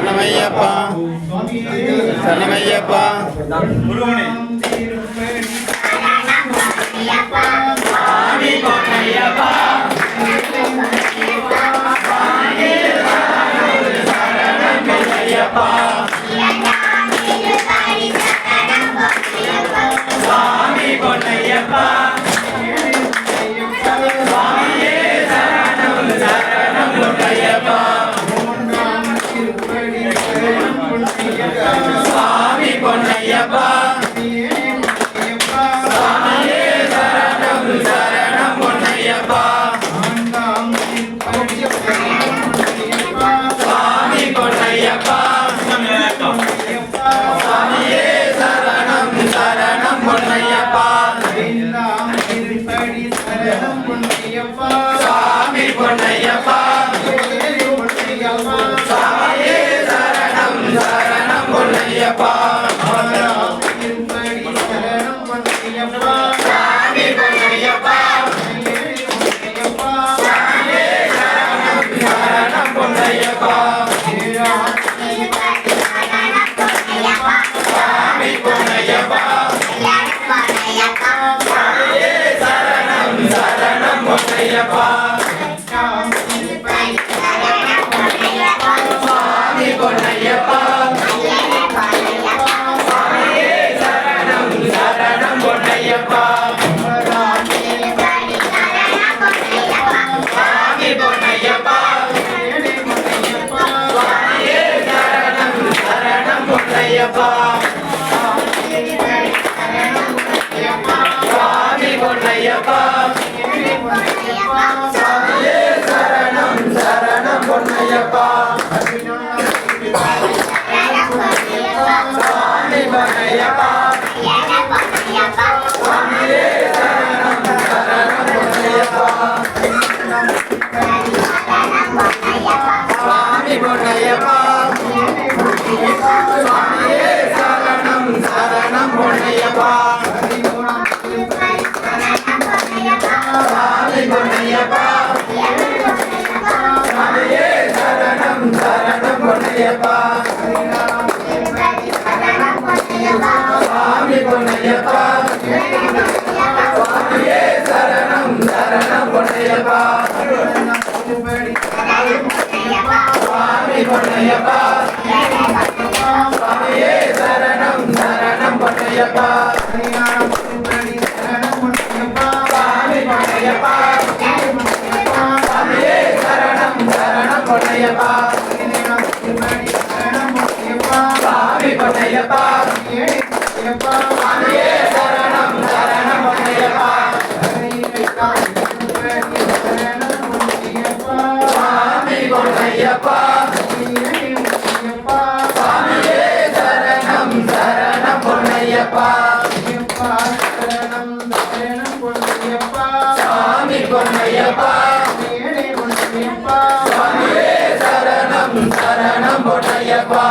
சரணமையப்பா சரணமையப்பா முருகனே சுவாமி பொன்னையப்பா சுவாமி பொன்னையப்பா சுவாமியே சரணம் சரணம் பொன்னையப்பா சுவாமி பொன்னையப்பா சுவாமியே சரணம் சரணம் பொன்னையப்பா சுவாமி பொன்னையப்பா சுவாமியே சரணம் சரணம் பொன்னையப்பா சுவாமி பொன்னையப்பா சுவாமியே சரணம் சரணம் பொன்னையப்பா சுவாமி பொன்னையப்பா சுவாமியே சரணம் சரணம் பொன்னையப்பா சுவாமி பொன்னையப்பா சுவாமியே சரணம் சரணம் பொன்னையப்பா சுவாமி பொன்னையப்பா சுவாமியே சரணம் சரணம் பொன்னையப்பா சுவாமி பொன்னையப்பா சுவாமியே சரணம் சரணம் பொன்னையப்பா சுவாமி பொன்னையப்பா சுவாமியே சரணம் சரணம் பொன்னையப்பா சுவாமி பொன்னையப்பா சுவாமியே சரணம் சரணம் பொன்னையப்பா சுவாமி பொன்னையப்பா சுவாமியே சரணம் சரணம் பொன்னையப்பா சுவாமி பொன்னையப்பா சுவாமியே சரணம் சரணம் பொன்னையப்பா சுவாமி பொன்னையப்பா சுவாமியே சரணம் சரணம் பொன்னையப்பா சுவாமி பொன்னையப்பா சுவாமியே சரணம் சரணம் பொன்னையப்பா சுவாமி பொன்னையப்பா சுவாமியே சரணம் சரணம் பொன்னையப்பா சுவாமி பொன்னையப்பா சுவாமியே சரணம் சரணம் பொன்னையப்பா சுவாமி பொன்னையப்பா சுவாமியே சரணம் சரணம் பொன்னையப்பா சுவாமி பொன்னையப்பா சுவாமியே சரணம் சரணம் பொன்னையப்பா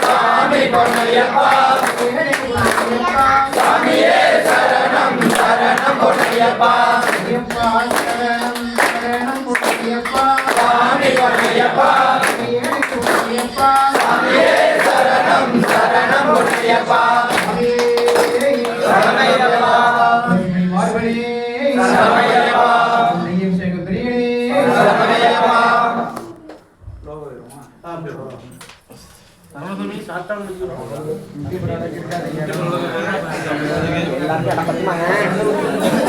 சுவாமி பொன்னையப்பா சுவாமியே சரணம் சரணம் பொன்னையப்பா சுவாமி பொன்னையப்பா சுவாமியே சரணம் சரணம் பொன்னையப்பா சரணமையப்பா சரணமையப்பா சரணமையப்பா எல்லாருக்கும்